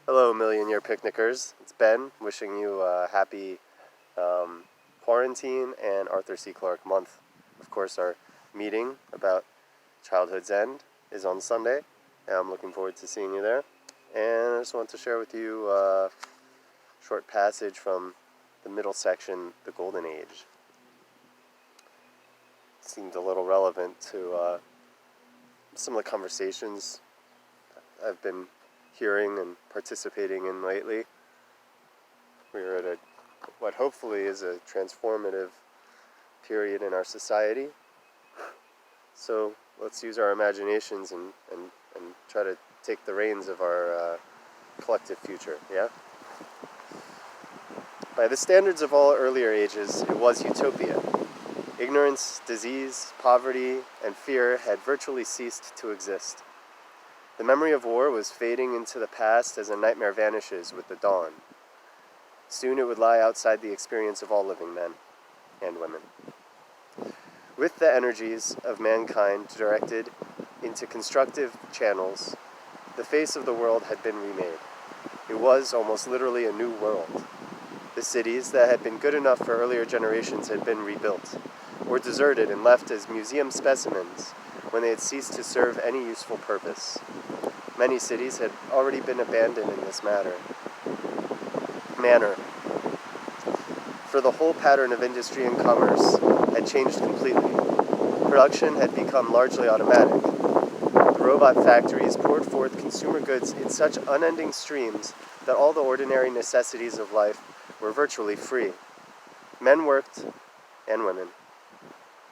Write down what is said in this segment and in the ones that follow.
Hello, million-year picnickers. It's Ben, wishing you a happy quarantine and Arthur C. Clarke month. Of course, our meeting about childhood's end is on Sunday, and I'm looking forward to seeing you there. And I just want to share with you a short passage from the middle section, The Golden Age. It seemed a little relevant to some of the conversations I've been hearing and participating in lately. We're at what hopefully is a transformative period in our society. So let's use our imaginations and try to take the reins of our collective future, yeah? By the standards of all earlier ages, it was utopia. Ignorance, disease, poverty, and fear had virtually ceased to exist. The memory of war was fading into the past as a nightmare vanishes with the dawn. Soon it would lie outside the experience of all living men and women. With the energies of mankind directed into constructive channels, the face of the world had been remade. It was almost literally a new world. The cities that had been good enough for earlier generations had been rebuilt, or deserted and left as museum specimens when they had ceased to serve any useful purpose. Many cities had already been abandoned in this manner. For the whole pattern of industry and commerce had changed completely. Production had become largely automatic. The robot factories poured forth consumer goods in such unending streams that all the ordinary necessities of life were virtually free. Men worked, and women.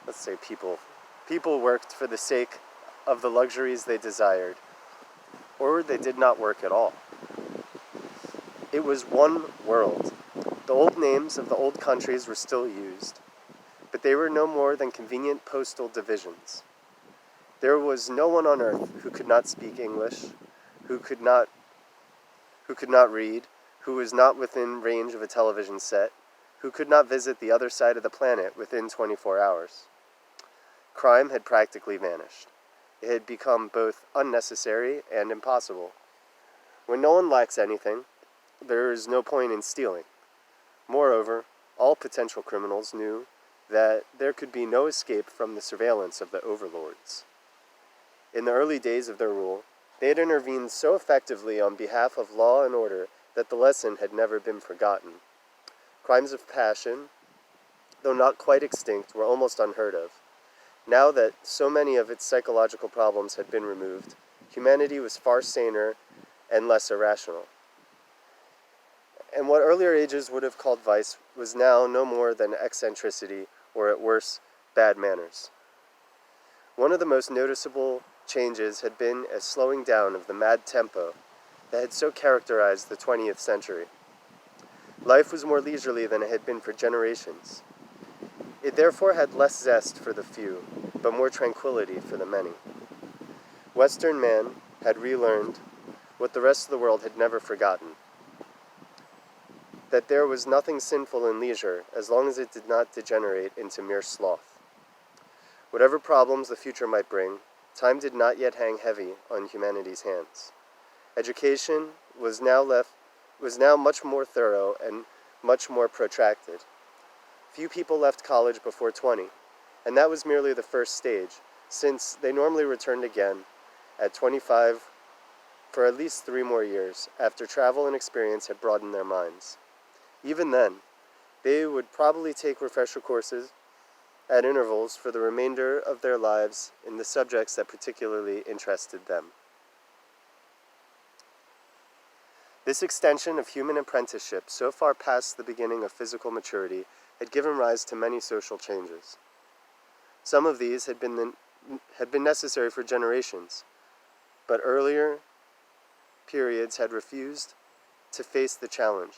Let's say people. People worked for the sake of the luxuries they desired, or they did not work at all. It was one world. The old names of the old countries were still used, but they were no more than convenient postal divisions. There was no one on earth who could not speak English, who could not read, who was not within range of a television set, who could not visit the other side of the planet within 24 hours. Crime had practically vanished. It had become both unnecessary and impossible. When no one lacks anything, there is no point in stealing. Moreover, all potential criminals knew that there could be no escape from the surveillance of the overlords. In the early days of their rule, they had intervened so effectively on behalf of law and order that the lesson had never been forgotten. Crimes of passion, though not quite extinct, were almost unheard of. Now that so many of its psychological problems had been removed, humanity was far saner and less irrational. And what earlier ages would have called vice was now no more than eccentricity, or at worst, bad manners. One of the most noticeable changes had been a slowing down of the mad tempo that had so characterized the 20th century. Life was more leisurely than it had been for generations. It therefore had less zest for the few, but more tranquility for the many. Western man had relearned what the rest of the world had never forgotten, that there was nothing sinful in leisure as long as it did not degenerate into mere sloth. Whatever problems the future might bring, time did not yet hang heavy on humanity's hands. Education was now much more thorough and much more protracted. Few people left college before 20, and that was merely the first stage, since they normally returned again at 25 for at least 3 more years after travel and experience had broadened their minds. Even then, they would probably take refresher courses at intervals for the remainder of their lives in the subjects that particularly interested them. This extension of human apprenticeship, so far past the beginning of physical maturity, had given rise to many social changes. Some of these had been necessary for generations, but earlier periods had refused to face the challenge,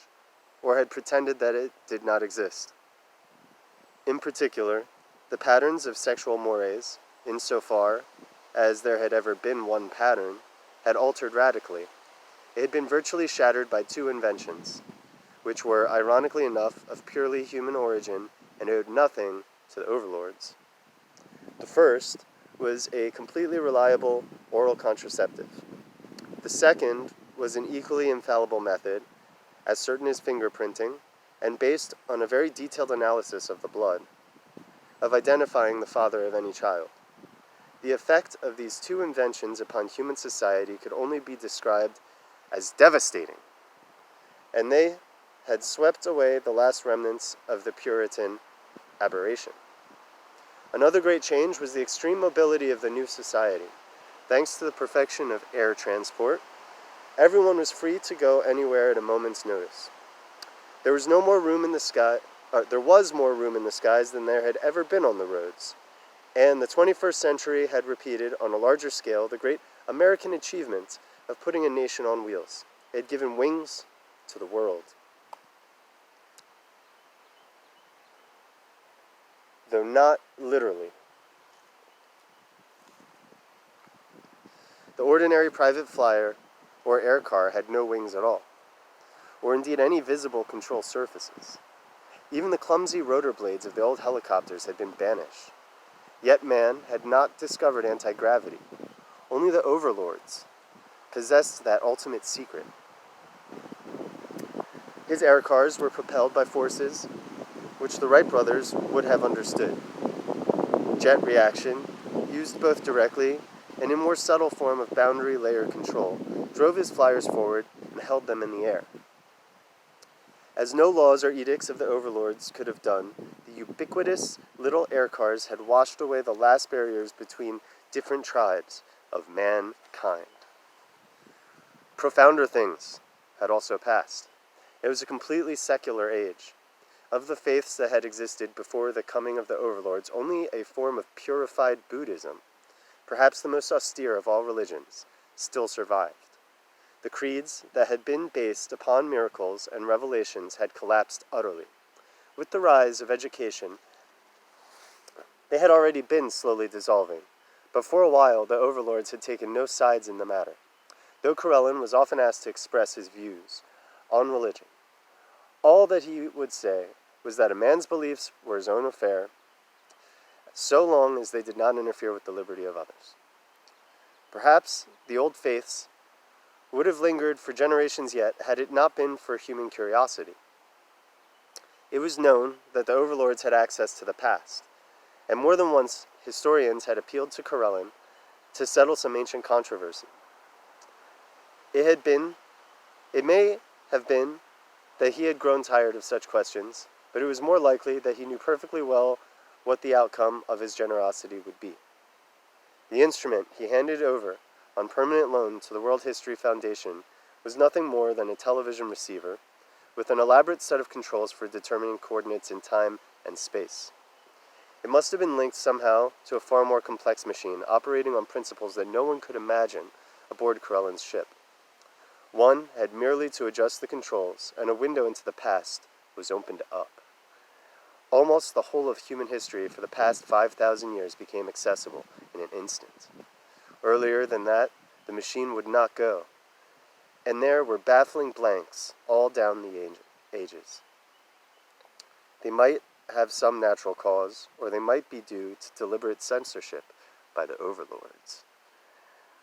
or had pretended that it did not exist. In particular, the patterns of sexual mores, insofar as there had ever been one pattern, had altered radically. It had been virtually shattered by 2 inventions, which were, ironically enough, of purely human origin and owed nothing to the overlords. The first was a completely reliable oral contraceptive. The second was an equally infallible method, as certain as fingerprinting, and based on a very detailed analysis of the blood, of identifying the father of any child. The effect of these two inventions upon human society could only be described as devastating, and they had swept away the last remnants of the Puritan aberration. Another great change was the extreme mobility of the new society. Thanks to the perfection of air transport, everyone was free to go anywhere at a moment's notice. There was more room in the skies than there had ever been on the roads, and the 21st century had repeated on a larger scale the great American achievement of putting a nation on wheels. It had given wings to the world. Though not literally. The ordinary private flyer or air car had no wings at all, or indeed any visible control surfaces. Even the clumsy rotor blades of the old helicopters had been banished. Yet man had not discovered anti-gravity. Only the overlords possessed that ultimate secret. His air cars were propelled by forces which the Wright brothers would have understood. Jet reaction, used both directly and in more subtle form of boundary layer control, drove his flyers forward and held them in the air. As no laws or edicts of the overlords could have done, the ubiquitous little air cars had washed away the last barriers between different tribes of mankind. Profounder things had also passed. It was a completely secular age. Of the faiths that had existed before the coming of the overlords, only a form of purified Buddhism, perhaps the most austere of all religions, still survived. The creeds that had been based upon miracles and revelations had collapsed utterly. With the rise of education, they had already been slowly dissolving, but for a while the overlords had taken no sides in the matter. Though Corellin was often asked to express his views on religion, all that he would say was that a man's beliefs were his own affair, so long as they did not interfere with the liberty of others. Perhaps the old faiths would have lingered for generations yet had it not been for human curiosity. It was known that the overlords had access to the past, and more than once historians had appealed to Corellin to settle some ancient controversy. It may have been that he had grown tired of such questions, but it was more likely that he knew perfectly well what the outcome of his generosity would be. The instrument he handed over on permanent loan to the World History Foundation was nothing more than a television receiver with an elaborate set of controls for determining coordinates in time and space. It must have been linked somehow to a far more complex machine operating on principles that no one could imagine aboard Corellin's ship. One had merely to adjust the controls, and a window into the past was opened up. Almost the whole of human history for the past 5,000 years became accessible in an instant. Earlier than that, the machine would not go, and there were baffling blanks all down the ages. They might have some natural cause, or they might be due to deliberate censorship by the overlords.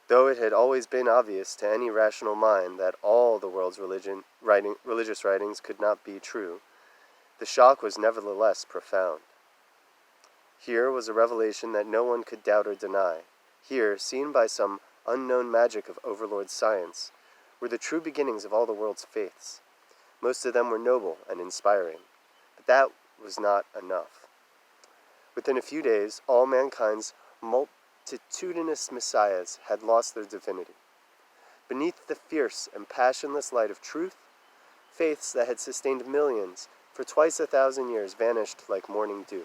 Though it had always been obvious to any rational mind that all the world's religious writings could not be true, the shock was nevertheless profound. Here was a revelation that no one could doubt or deny. Here, seen by some unknown magic of overlord science, were the true beginnings of all the world's faiths. Most of them were noble and inspiring, but that was not enough. Within a few days, all mankind's multitudinous messiahs had lost their divinity. Beneath the fierce and passionless light of truth, faiths that had sustained millions for twice 1,000 years vanished like morning dew.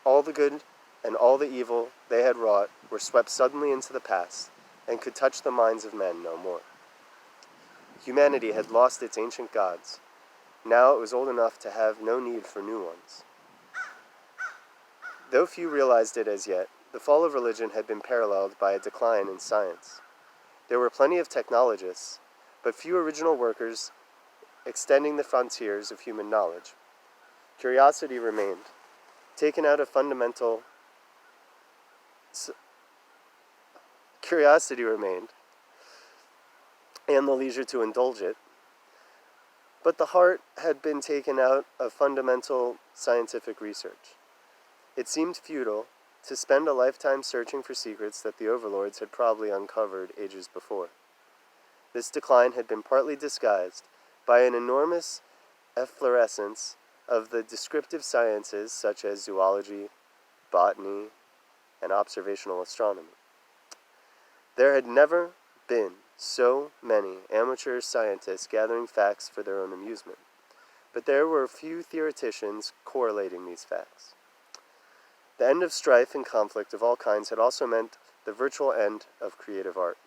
All the good and all the evil they had wrought were swept suddenly into the past and could touch the minds of men no more. Humanity had lost its ancient gods. Now it was old enough to have no need for new ones. Though few realized it as yet, the fall of religion had been paralleled by a decline in science. There were plenty of technologists, but few original workers extending the frontiers of human knowledge. Curiosity remained. Taken out of Curiosity remained, and the leisure to indulge it. But the heart had been taken out of fundamental scientific research. It seemed futile to spend a lifetime searching for secrets that the overlords had probably uncovered ages before. This decline had been partly disguised by an enormous efflorescence of the descriptive sciences such as zoology, botany, and observational astronomy. There had never been so many amateur scientists gathering facts for their own amusement, but there were few theoreticians correlating these facts. The end of strife and conflict of all kinds had also meant the virtual end of creative art.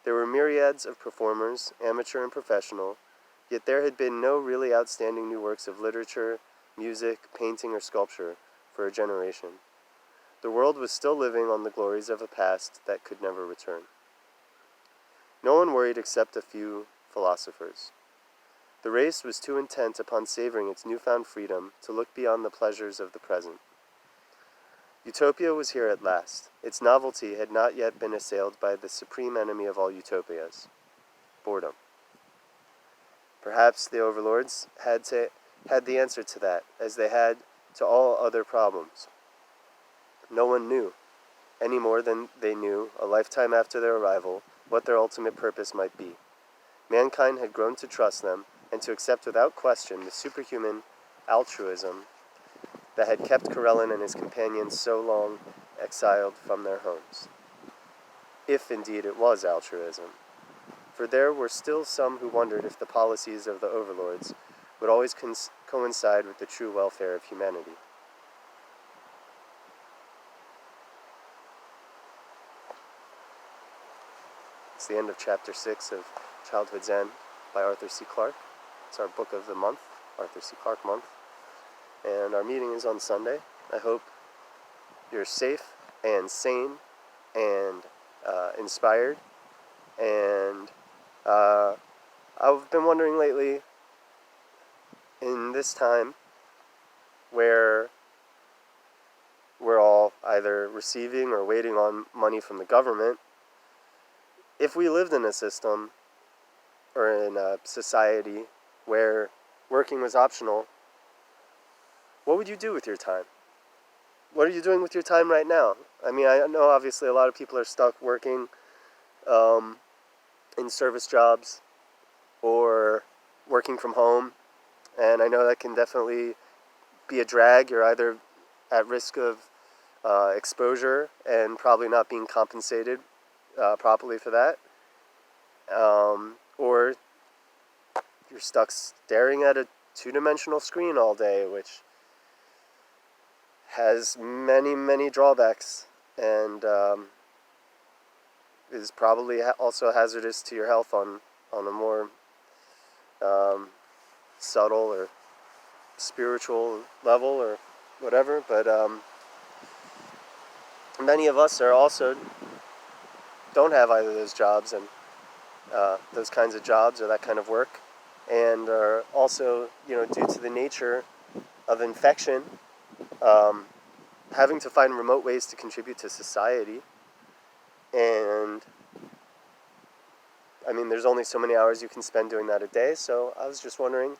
There were myriads of performers, amateur and professional, yet there had been no really outstanding new works of literature, music, painting, or sculpture for a generation. The world was still living on the glories of a past that could never return. No one worried except a few philosophers. The race was too intent upon savoring its newfound freedom to look beyond the pleasures of the present. Utopia was here at last. Its novelty had not yet been assailed by the supreme enemy of all utopias, boredom. Perhaps the overlords had the answer to that, as they had to all other problems. No one knew, any more than they knew, a lifetime after their arrival, what their ultimate purpose might be. Mankind had grown to trust them, and to accept without question the superhuman altruism that had kept Corellin and his companions so long exiled from their homes. If indeed it was altruism. For there were still some who wondered if the policies of the overlords would always coincide with the true welfare of humanity. It's the end of Chapter 6 of Childhood's End by Arthur C. Clarke. It's our book of the month, Arthur C. Clarke month. And our meeting is on Sunday. I hope you're safe and sane and inspired. And I've been wondering lately, in this time where we're all either receiving or waiting on money from the government, if we lived in a system or in a society where working was optional, what would you do with your time? What are you doing with your time right now? I mean, I know obviously a lot of people are stuck working in service jobs or working from home, and I know that can definitely be a drag. You're either at risk of exposure and probably not being compensated properly for that, or you're stuck staring at a two-dimensional screen all day, which has many, many drawbacks, and is probably also hazardous to your health on a more subtle or spiritual level or whatever. But many of us are also don't have either of those jobs and those kinds of jobs or that kind of work, and are also, due to the nature of infection, having to find remote ways to contribute to society. And I mean, there's only so many hours you can spend doing that a day, so I was just wondering,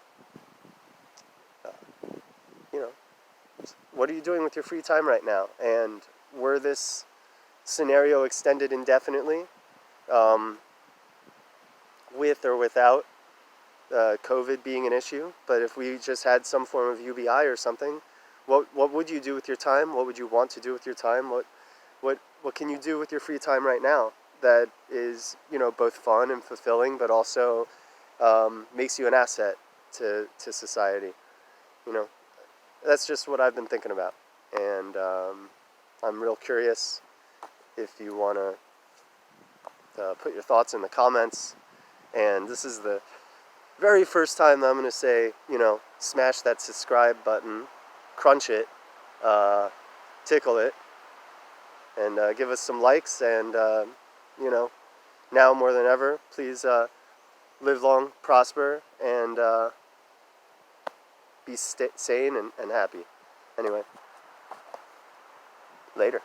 what are you doing with your free time right now? And were this scenario extended indefinitely, with or without COVID being an issue, but if we just had some form of UBI or something, what would you do with your time? What would you want to do with your time? What can you do with your free time right now that is, both fun and fulfilling, but also makes you an asset to society? That's just what I've been thinking about, and I'm real curious if you want to put your thoughts in the comments. And this is the very first time that I'm going to say, smash that subscribe button, crunch it, tickle it, and give us some likes. And, now more than ever, please live long, prosper, and be sane and happy. Anyway, later.